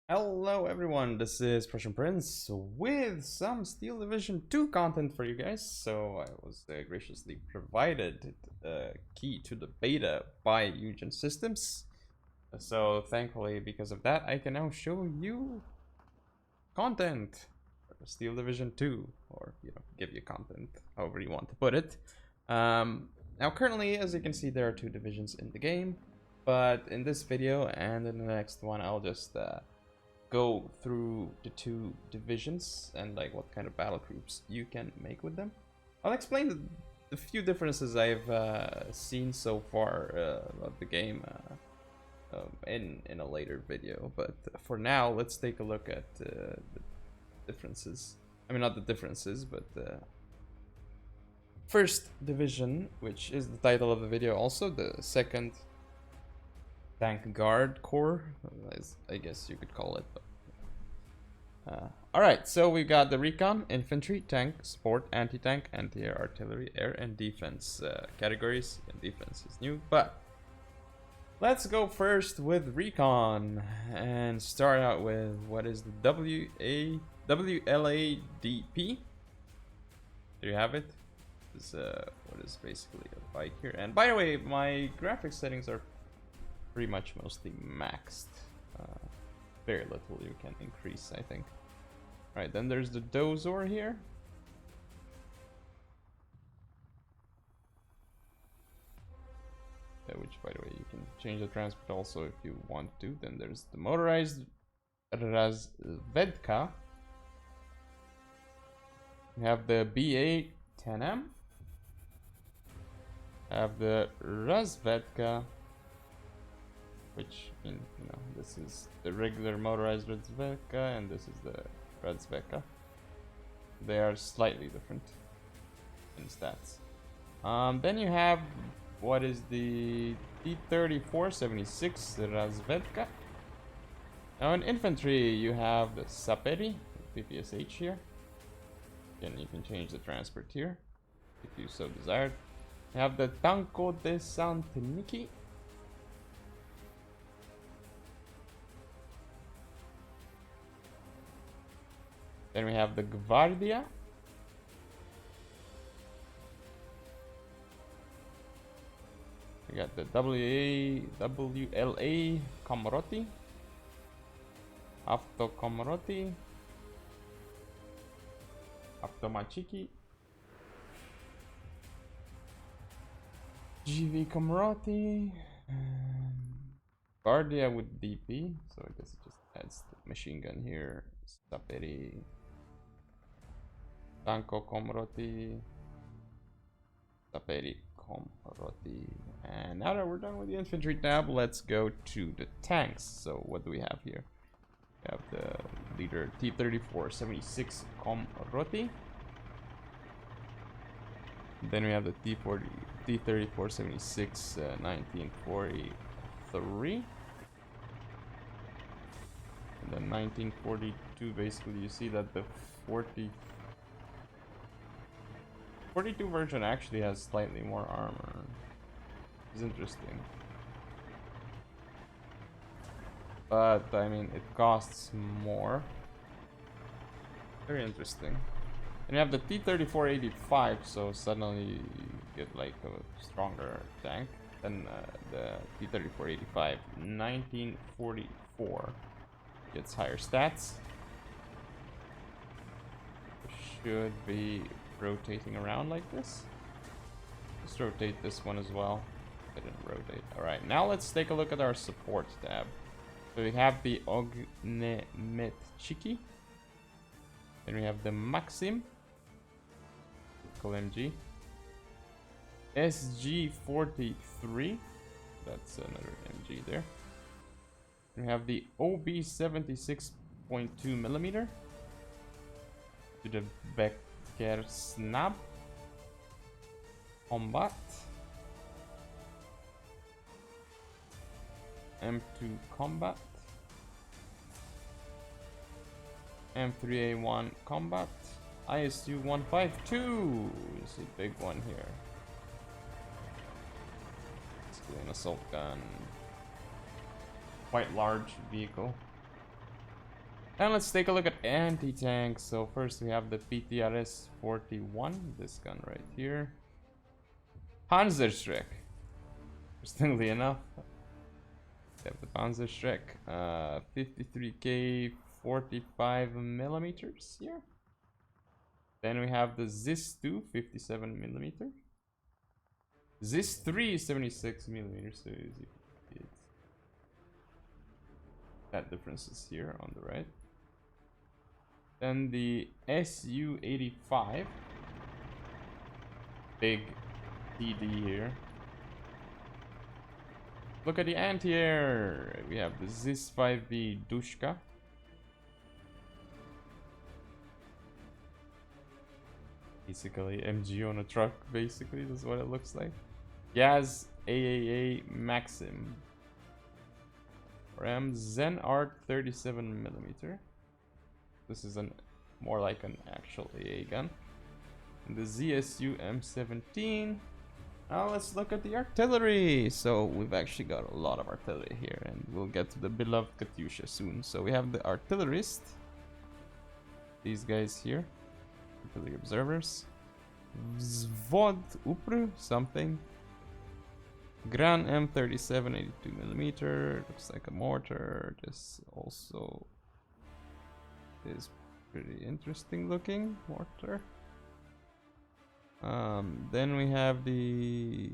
Hello everyone, this is ThePrussianPrince with some Steel Division 2 content for you guys. So I was graciously provided a key to the beta by Eugen Systems. So thankfully, because of that, I can now show you content for Steel Division 2, or give you content, however you want to put it. Now currently, as you can see, there are two divisions in the game, but in this video and in the next one, I'll just go through the two divisions and like what kind of battle groups you can make with them. I'll explain the few differences I've seen so far of the game in a later video, but for now let's take a look at the differences. I mean, not the differences, but the first division, which is the title of the video, also the second Tank Guard Corps, I guess you could call it. Alright, so we got the Recon, Infantry, Tank, Sport, Anti-Tank, Anti-Air, Artillery, Air, and Defense categories. And defense is new, but let's go first with Recon and start out with what is the WLADP. There you have it. This is what is basically a bike here. And by the way, my graphics settings are pretty much mostly maxed. Very little you can increase, I think. Right, then there's the Dozor here. Which, by the way, you can change the transport also if you want to. Then there's the motorized Razvedka. We have the BA-10M. Have the Razvedka, which, this is the regular motorized Razvedka, and this is the Razvedka. They are slightly different in stats. Then you have what is the T-34-76 Razvedka. Now in infantry you have the Saperi, PPSH here. Again, you can change the transport here if you so desired. You have the Tanco de Sant'Niki. Then we have the Gvardia. We got the WLA Komroti. Avto Komroti. Avtomachiki. GV Komroti. Guardia with DP. So I guess it just adds the machine gun here. Saperi. Tanko Komroti, Saperi Komroti. And now that we're done with the infantry tab, let's go to the tanks. So what do we have here? We have the leader T-34-76 Komroti. Then we have the T-34-76 1943. And then 1942, basically you see that the 42 version actually has slightly more armor. It's interesting. But, I mean, it costs more. Very interesting. And you have the T-34-85, so suddenly you get like a stronger tank than the T-34-85. 1944 gets higher stats. Should be rotating around like this. Let's rotate this one as well. I didn't rotate. Alright, now let's take a look at our support tab. So we have the Ognemetchiki. Then we have the Maxim. MG. SG-43. That's another MG there. We have the OB 76.2mm. To the Becker Snab. Combat. M2 Combat. M3A1 Combat. ISU 152 is a big one here. Basically an assault gun. Quite large vehicle. And let's take a look at anti-tanks. So first we have the PTRS-41, this gun right here. Panzerschreck. Interestingly enough, we have the Panzerschreck, 53K 45 millimeters here. Then we have the ZIS-2, 57 millimeter. ZIS-3 76 millimeters. So as you can see, that difference is here on the right. Then the SU-85, big TD here. Look at the anti-air. We have the ZIS-5B Dushka. Basically MG on a truck, basically, that's what it looks like. Gaz AAA Maxim. Ram Zen Art 37 millimeter. This is more like an actual AA gun. And the ZSU M17. Now let's look at the artillery. So we've actually got a lot of artillery here, and we'll get to the beloved Katyusha soon. So we have the artillerist. These guys here. Artillery observers. Zvod Upr something. Gran M37 82 millimeter. Looks like a mortar. This also is pretty interesting looking mortar. Then we have the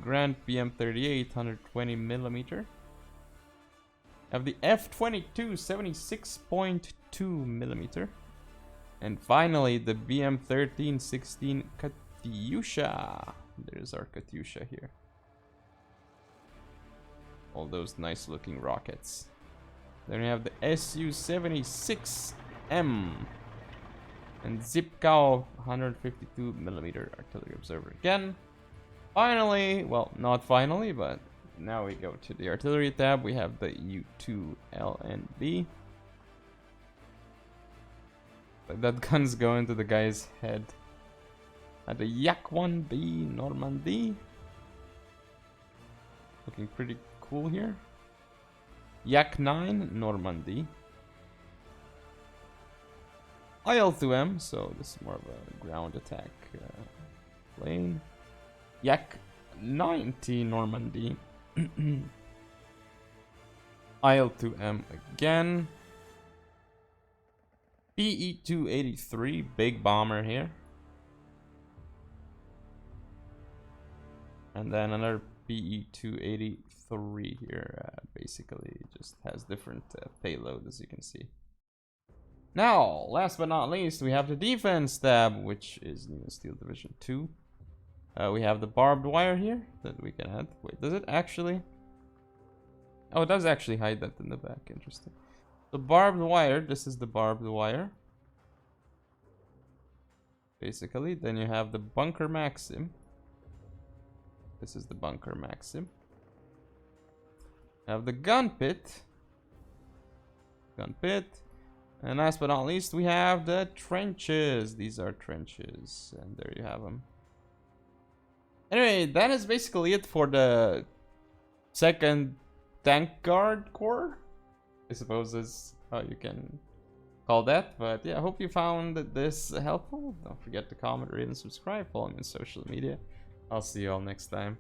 Grand PM38 120 millimeter. Have the F22 76.2 millimeter. And finally the BM13 16 Katyusha. There's our Katyusha here. All those nice looking rockets. Then we have the SU-76M and Zipkow 152 millimeter artillery observer again. Finally, well, not finally, but now we go to the artillery tab. We have the U2LNB. That gun's going to the guy's head. At the Yak 1B Normandy. Looking pretty cool here. Yak 9 Normandy. IL-2M, so this is more of a ground attack plane. Yak 90 Normandy. IL-2M again. PE-283, big bomber here. And then another PE-283 here. Basically just has different payload, as you can see. Now, last but not least, we have the defense tab, which is New Steel Division 2. We have the barbed wire here that we can add. Wait, does it actually? Oh, it does actually hide that in the back. Interesting. The barbed wire, this is the barbed wire. Basically, then you have the bunker maxim. This is the bunker maxim. Have the gun pit. Gun pit. And last but not least, we have the trenches. These are trenches. And there you have them. Anyway, that is basically it for the second tank guard corps. I suppose is how you can call that. But yeah, I hope you found this helpful. Don't forget to comment, rate, and subscribe. Follow me on social media. I'll see you all next time.